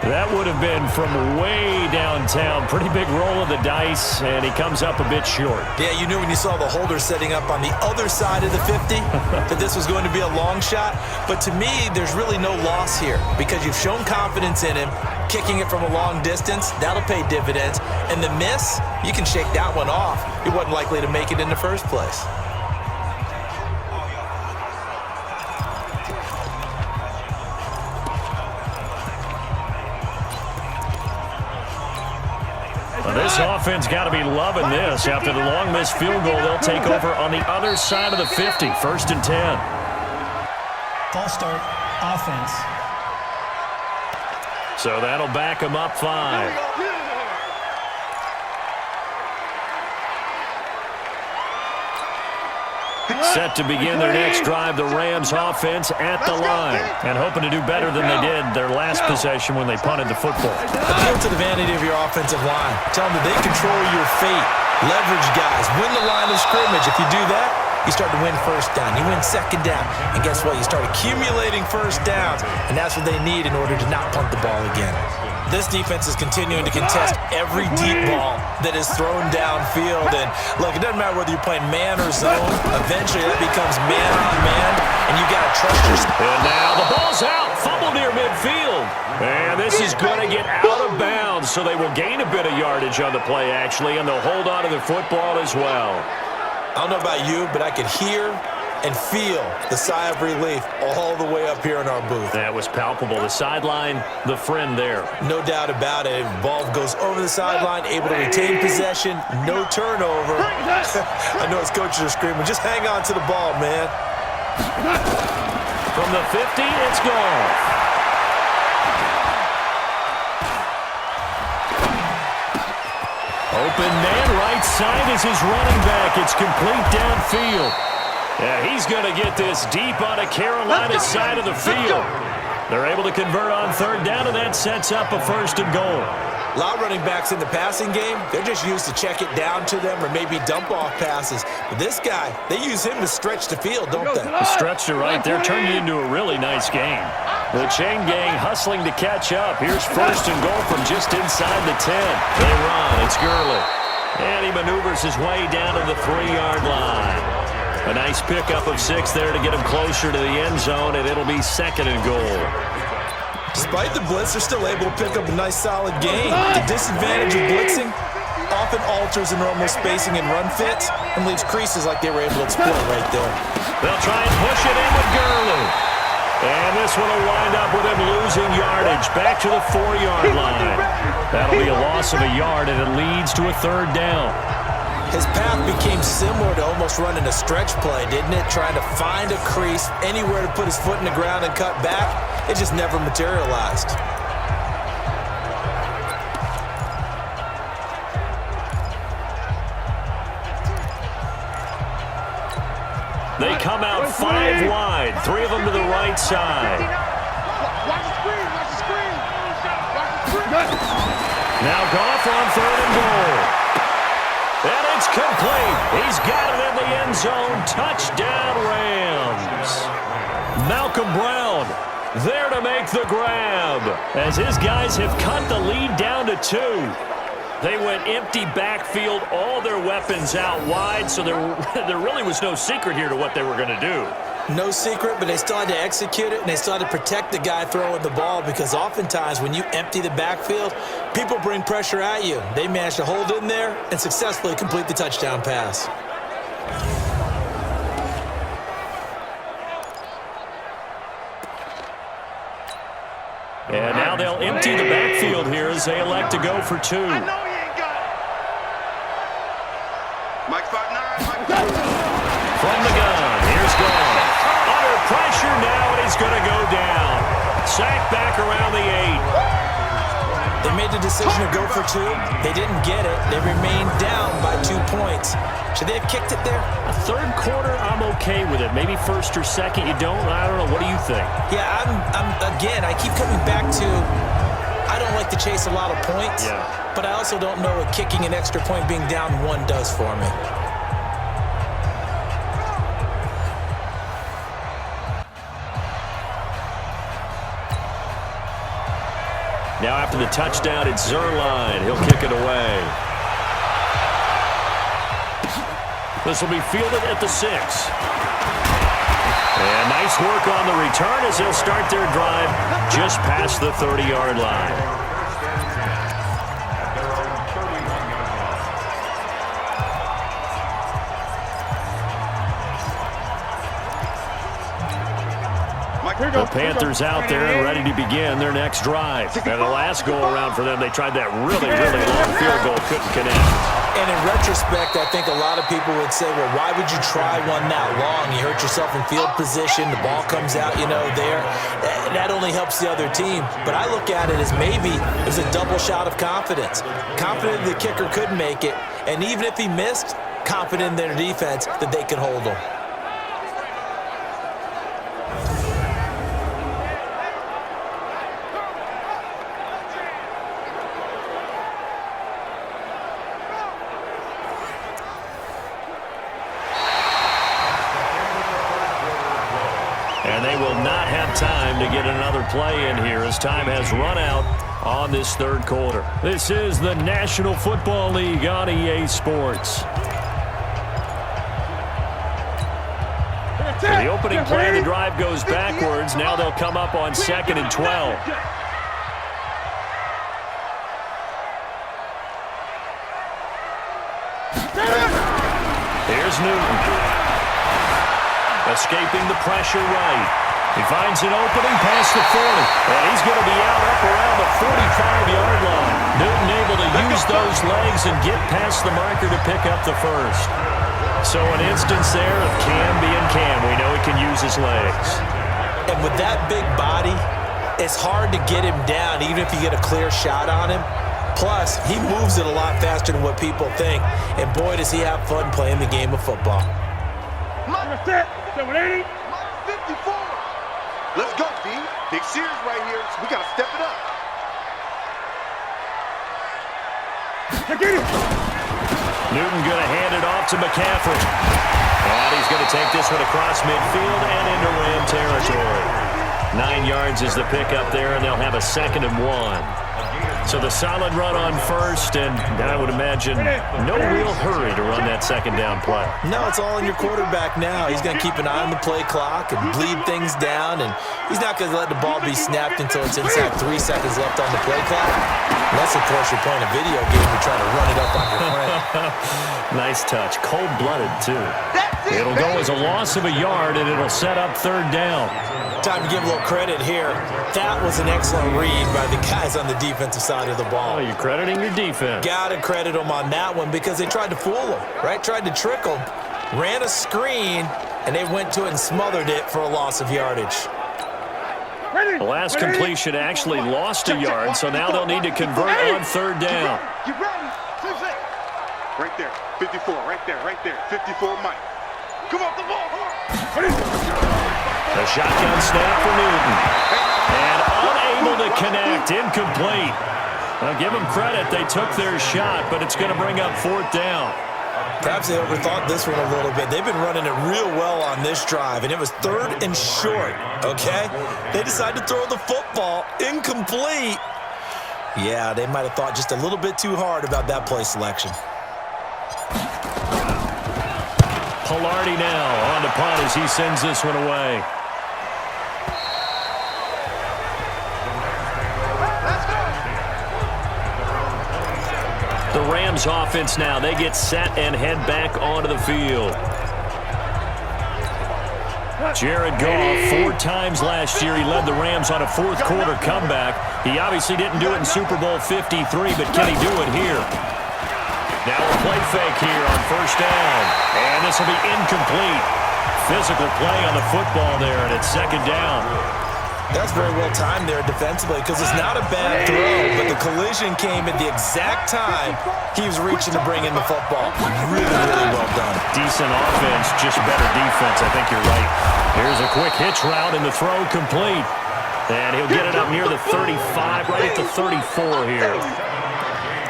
That would have been from way downtown. Pretty big roll of the dice, and he comes up a bit short. Yeah, you knew when you saw the holder setting up on the other side of the 50 that this was going to be a long shot. But to me, there's really no loss here because you've shown confidence in him, kicking it from a long distance. That'll pay dividends. And the miss, you can shake that one off. He wasn't likely to make it in the first place. This offense got to be loving this. After the long missed field goal, they'll take over on the other side of the 50. 1st and 10. False start, offense. So that'll back them up 5. Set to begin their next drive, the Rams offense at the line. And hoping to do better than they did their last possession when they punted the football. Appeal to the vanity of your offensive line. Tell them that they control your fate. Leverage guys. Win the line of scrimmage. If you do that, you start to win first down. You win second down. And guess what? You start accumulating first downs. And that's what they need in order to not punt the ball again. This defense is continuing to contest every deep ball that is thrown downfield. And, look, it doesn't matter whether you're playing man or zone. Eventually, that becomes man-on-man, and you got to trust yourself. And now the ball's out. Fumble near midfield. And this is going to get out of bounds, so they will gain a bit of yardage on the play, actually, and they'll hold on to the football as well. I don't know about you, but I could hear and feel the sigh of relief all the way up here in our booth. That was palpable. The sideline, the friend there. No doubt about it. Ball goes over the sideline, able to retain possession, no turnover. I know his coaches are screaming, just hang on to the ball, man. From the 50, it's gone. Open man, right side is his running back. It's complete downfield. Yeah, he's going to get this deep on a Carolina side of the field. They're able to convert on third down, and that sets up a 1st and goal. A lot of running backs in the passing game, they're just used to check it down to them or maybe dump off passes. But this guy, they use him to stretch the field, don't they? The stretch to right there turned it into a really nice game. The chain gang hustling to catch up. Here's 1st and goal from just inside the 10. They run. It's Gurley. And he maneuvers his way down to the 3-yard line. A nice pickup of 6 there to get him closer to the end zone, and it'll be 2nd and goal. Despite the blitz, they're still able to pick up a nice solid gain. The disadvantage of blitzing often alters the normal spacing and run fits and leaves creases like they were able to exploit right there. They'll try and push it in with Gurley. And this one will wind up with him losing yardage back to the 4-yard line. That'll be a loss of a yard, and it leads to a 3rd down. His path became similar to almost running a stretch play, didn't it? Trying to find a crease, anywhere to put his foot in the ground and cut back. It just never materialized. They come out 5 wide, 3 of them to the right side. Watch the screen, watch the screen. Watch the screen. Now Goff on 3rd and goal. And it's complete. He's got it in the end zone. Touchdown, Rams. Malcolm Brown there to make the grab as his guys have cut the lead down to 2. They went empty backfield, all their weapons out wide, so there really was no secret here to what they were going to do. No secret, but they still had to execute it, and they still had to protect the guy throwing the ball because oftentimes when you empty the backfield, people bring pressure at you. They managed to hold in there and successfully complete the touchdown pass. And now they'll empty the backfield here as they elect to go for 2. I know he ain't got it. Mike 5'9". From the gun, here's Goff. Under pressure now, and he's going to go down. Sacked back around the 8. They made the decision to go for 2. They didn't get it. They remained down by 2 points. Should they have kicked it there? A 3rd quarter, I'm okay with it. Maybe 1st or 2nd, you don't. I don't know. What do you think? Yeah, again, I keep coming back to I don't like to chase a lot of points, but I also don't know what kicking an extra point being down 1 does for me. Now after the touchdown, it's Zerline. He'll kick it away. This will be fielded at the 6. And nice work on the return as they'll start their drive just past the 30-yard line. The Panthers out there and ready to begin their next drive. And the last go-around for them, they tried that really long field goal, couldn't connect. And in retrospect, I think a lot of people would say, well, why would you try one that long? You hurt yourself in field position. The ball comes out, there. That only helps the other team. But I look at it as maybe it was a double shot of confidence. Confident the kicker could make it. And even if he missed, confident in their defense that they could hold him. And they will not have time to get another play in here as time has run out on this third quarter. This is the National Football League on EA Sports. The opening play of the drive goes backwards. Now they'll come up on 2nd and 12. Here's Newton. Escaping the pressure right. He finds an opening past the 40. And he's going to be out up around the 45-yard line. Newton able to use those legs and get past the marker to pick up the first. So an instance there of Cam being Cam. We know he can use his legs. And with that big body, it's hard to get him down, even if you get a clear shot on him. Plus, he moves it a lot faster than what people think. And boy, does he have fun playing the game of football. Set. 780. 54. Let's go, D. Big series right here, so we got to step it up. Get it. Newton going to hand it off to McCaffrey. And he's going to take this one across midfield and into Ram territory. 9 yards is the pickup there, and they'll have a 2nd and 1. So the solid run on first, and I would imagine no real hurry to run that 2nd down play. No, it's all in your quarterback now. He's going to keep an eye on the play clock and bleed things down, and he's not going to let the ball be snapped until it's inside 3 seconds left on the play clock. Unless, of course, you're playing a video game and trying to run it up on your friend. Nice touch. Cold-blooded, too. It'll go as a loss of a yard, and it'll set up 3rd down. Time to give a little credit here. That was an excellent read by the guys on the defensive side of the ball. Oh, you're crediting your defense. Got to credit them on that one because they tried to fool him, right? Tried to trick him. Ran a screen, and they went to it and smothered it for a loss of yardage. The last completion actually lost a yard, so now they'll need to convert on 3rd down. Get ready. Right there. 54. Right there. 54, Mike. Come off the ball. The shotgun snap for Newton. And unable to connect. Incomplete. Now, give them credit. They took their shot, but it's going to bring up 4th down. Perhaps they overthought this one a little bit. They've been running it real well on this drive, and it was 3rd and short, okay? They decided to throw the football. Incomplete. Yeah, they might have thought just a little bit too hard about that play selection. Pilardi now on the punt as he sends this one away. The Rams offense now, they get set and head back onto the field. Jared Goff, 4 times last year, he led the Rams on a 4th quarter comeback. He obviously didn't do it in Super Bowl 53, but can he do it here? Now a play fake here on 1st down. And this will be incomplete. Physical play on the football there, and it's 2nd down. That's very well timed there defensively because it's not a bad throw, but the collision came at the exact time he was reaching to bring in the football. Really, really well done. Decent offense, just better defense. I think you're right. Here's a quick hitch route, and the throw complete. And he'll get it up near the 35, right at the 34 here.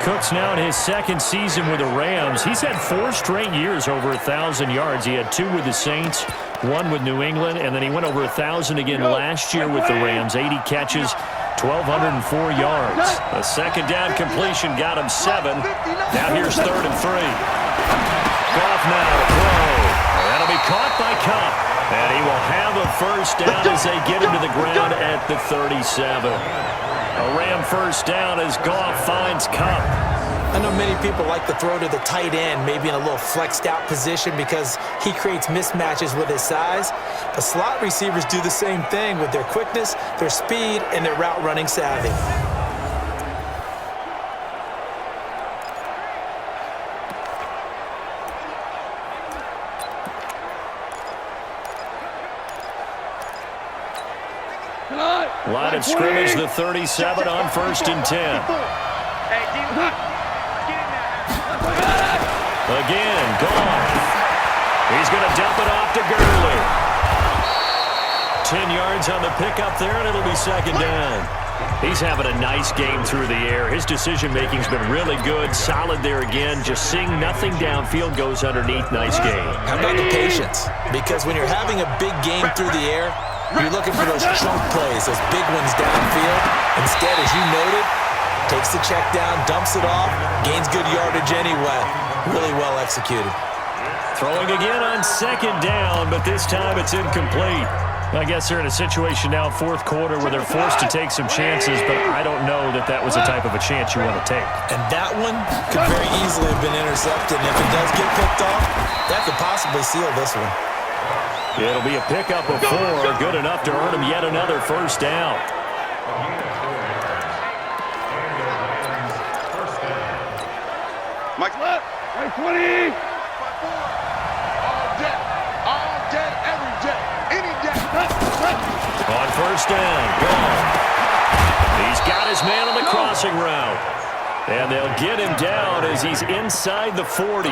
Cook's now in his 2nd season with the Rams. He's had 4 straight years over 1,000 yards. He had 2 with the Saints, 1 with New England, and then he went over 1,000 again last year with the Rams. 80 catches, 1,204 yards. A 2nd down completion got him 7. Now here's 3rd and 3. Goff now to throw. That'll be caught by Kupp. And he will have a 1st down as they get him to the ground at the 37. A Ram 1st down as Goff finds Kupp. I know many people like to throw to the tight end, maybe in a little flexed out position because he creates mismatches with his size. But slot receivers do the same thing with their quickness, their speed, and their route running savvy. Line of scrimmage, the 37 on 1st and 10. Hey, get in there. Again, Goff. He's going to dump it off to Gurley. 10 yards on the pickup there, and it'll be 2nd down. He's having a nice game through the air. His decision-making's been really good. Solid there again. Just seeing nothing downfield goes underneath. Nice game. How about the patience? Because when you're having a big game through the air, you're looking for those chunk plays, those big ones downfield. Instead, as you noted, takes the check down, dumps it off, gains good yardage anyway. Really well executed. Throwing again on 2nd down, but this time it's incomplete. I guess they're in a situation now, 4th quarter, where they're forced to take some chances, but I don't know that that was the type of a chance you want to take. And that one could very easily have been intercepted. And if it does get picked off, that could possibly seal this one. It'll be a pickup of 4, good enough to earn him yet another 1st down. Mike left. Right 20. All day, every day, any day. On 1st down, Goff. He's got his man on the crossing route. And they'll get him down as he's inside the 40.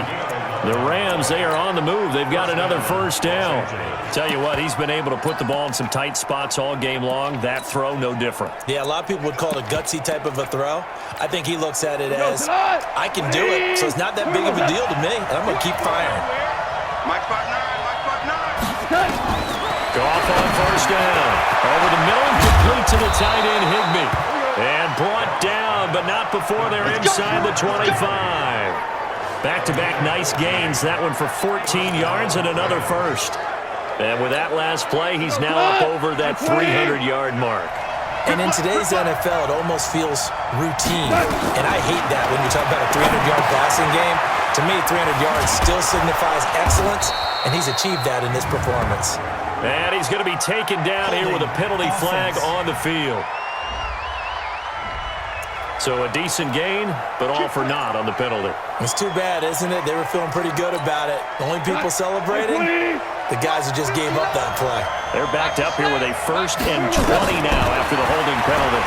The Rams, they are on the move. They've got another 1st down. Tell you what, he's been able to put the ball in some tight spots all game long. That throw, no different. Yeah, a lot of people would call it a gutsy type of a throw. I think he looks at it as, I can do it, so it's not that big of a deal to me, and I'm going to keep firing. Mike 5'9", Mike 5'9". Goff on 1st down. Over the middle, complete to the tight end, Higbee. And brought down, but not before they're inside the 25. Back-to-back nice gains. That one for 14 yards and another 1st. And with that last play, he's now up over that 300-yard mark. And in today's NFL, it almost feels routine. And I hate that when you talk about a 300-yard passing game. To me, 300 yards still signifies excellence, and he's achieved that in this performance. And he's going to be taken down here with a penalty flag on the field. So a decent gain, but all for naught on the penalty. It's too bad, isn't it? They were feeling pretty good about it. The only people celebrating, the guys who just gave up that play. They're backed up here with a 1st and 20 now after the holding penalty.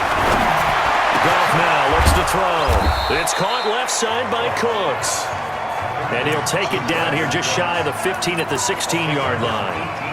Goff now looks to throw. It's caught left side by Cooks. And he'll take it down here just shy of the 15 at the 16-yard line.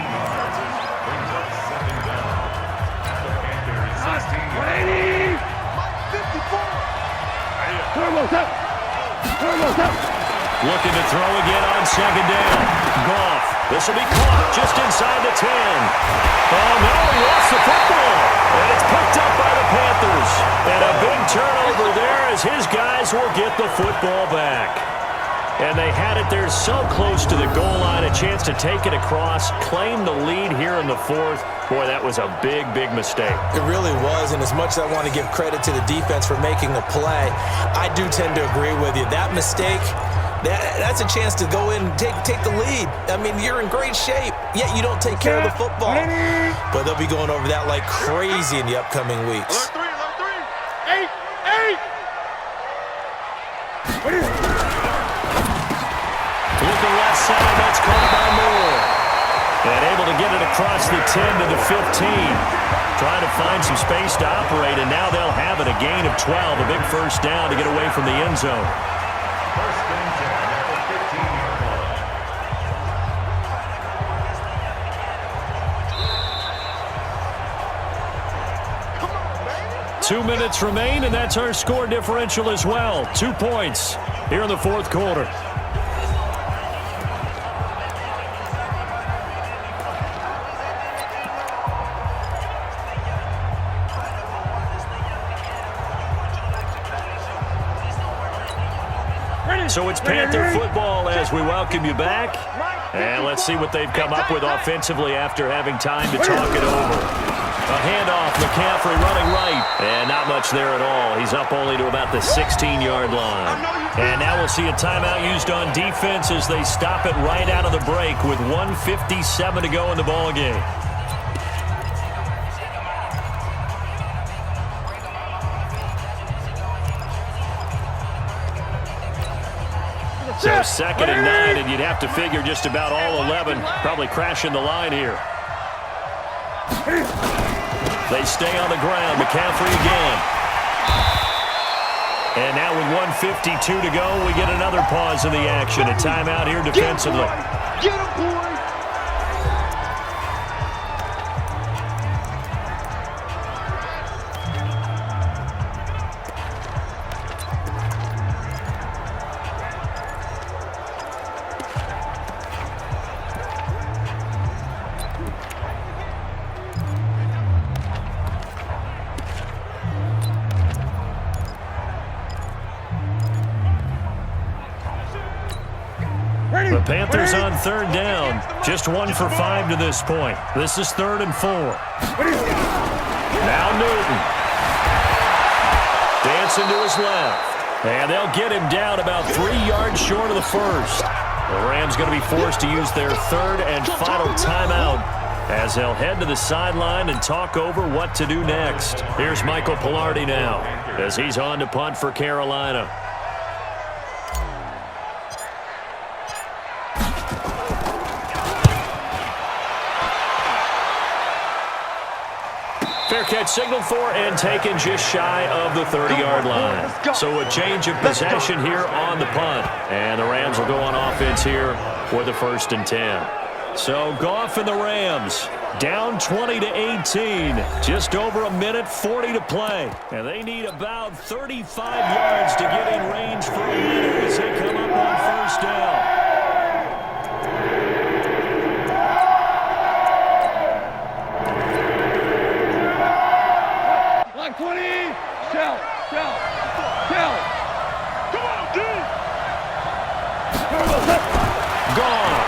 Looking to throw again on 2nd down. Goff. This will be caught just inside the 10. Oh, no, he lost the football. And it's picked up by the Panthers. And a big turnover there as his guys will get the football back. And they had it there so close to the goal line, a chance to take it across, claim the lead here in the 4th. Boy, that was a big, big mistake. It really was, and as much as I want to give credit to the defense for making the play, I do tend to agree with you. That mistake, that's a chance to go in and take the lead. I mean, you're in great shape, yet you don't take care of the football. But they'll be going over that like crazy in the upcoming weeks. Alert 3. Looking left side, that's caught by Moore. And able to get it across the 10 to the 15. Trying to find some space to operate, and now they'll have it. A gain of 12, a big 1st down to get away from the end zone. First and 10 at the 15-yard line. 2 minutes remain, and that's our score differential as well. 2 points here in the 4th quarter. So it's Panther football as we welcome you back. And let's see what they've come up with offensively after having time to talk it over. A handoff, McCaffrey running right. And not much there at all. He's up only to about the 16-yard line. And now we'll see a timeout used on defense as they stop it right out of the break with 1:57 to go in the ballgame. So 2nd and 9, and you'd have to figure just about all 11 probably crashing the line here. They stay on the ground. McCaffrey again. And now with 1:52 to go, we get another pause in the action. A timeout here defensively. Get him, boy! The Panthers on third down. Just 1 for 5 to this point. This is 3rd and 4. Now Newton. Dancing to his left. And they'll get him down about 3 yards short of the first. The Rams going to be forced to use their 3rd and final timeout as they'll head to the sideline and talk over what to do next. Here's Michael Pilardi now as he's on to punt for Carolina. Fair catch signaled for and taken just shy of the 30-yard line. So a change of possession here on the punt. And the Rams will go on offense here for the 1st and 10. So Goff and the Rams down 20-18. Just over a minute, 40 to play. And they need about 35 yards to get in range for a winner as they come up on 1st down. Like 20! Shell! Come on, dude! Gone.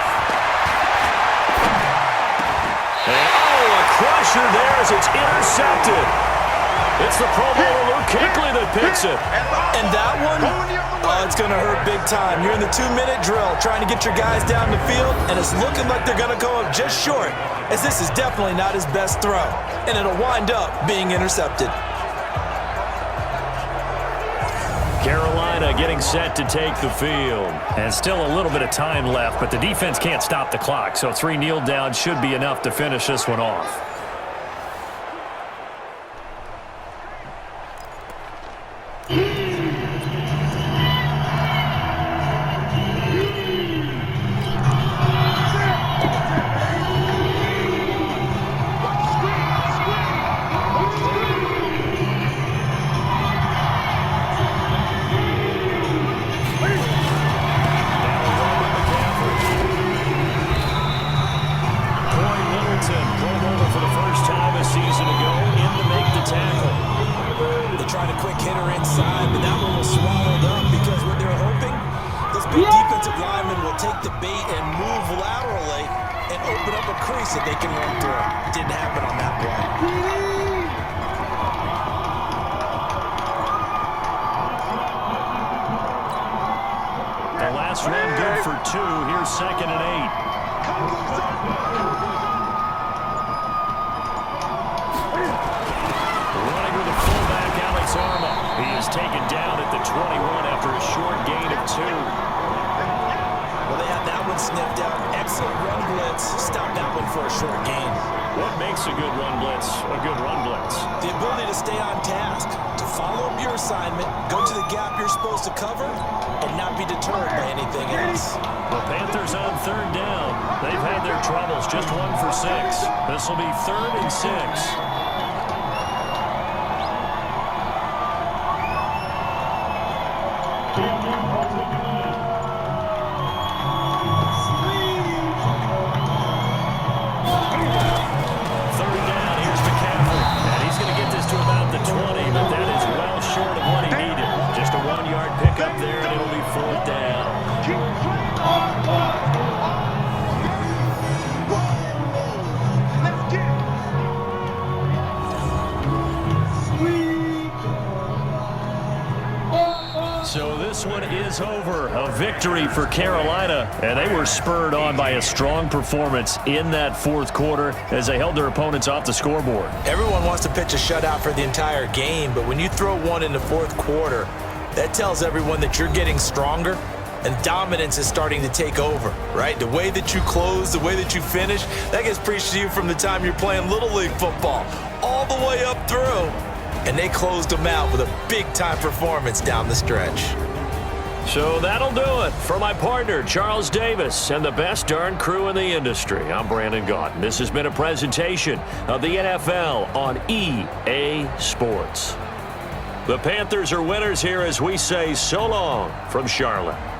And a crusher there as it's intercepted. It's the Pro Bowler Luke Kuechly that picks it. And that one, it's going to hurt big time. You're in the 2-minute drill trying to get your guys down the field, and it's looking like they're going to go up just short, as this is definitely not his best throw, and it'll wind up being intercepted. Carolina getting set to take the field. And still a little bit of time left, but the defense can't stop the clock, so 3 kneel downs should be enough to finish this one off. The Panthers on third down. They've had their troubles, just 1 for 6. This will be 3rd and 6. Third down, here's McCaffrey. And he's going to get this to about the 20, but that is well short of what he needed. Just a 1-yard pickup there, and it'll be 4th down. So this one is over. A victory for Carolina, and they were spurred on by a strong performance in that 4th quarter as they held their opponents off the scoreboard. Everyone wants to pitch a shutout for the entire game, but when you throw one in the 4th quarter, that tells everyone that you're getting stronger and dominance is starting to take over, right? The way that you close, the way that you finish, that gets preached to you from the time you're playing Little League football all the way up through. And they closed them out with a big-time performance down the stretch. So that'll do it for my partner, Charles Davis, and the best darn crew in the industry. I'm Brandon Gaunt. This has been a presentation of the NFL on EA Sports. The Panthers are winners here as we say so long from Charlotte.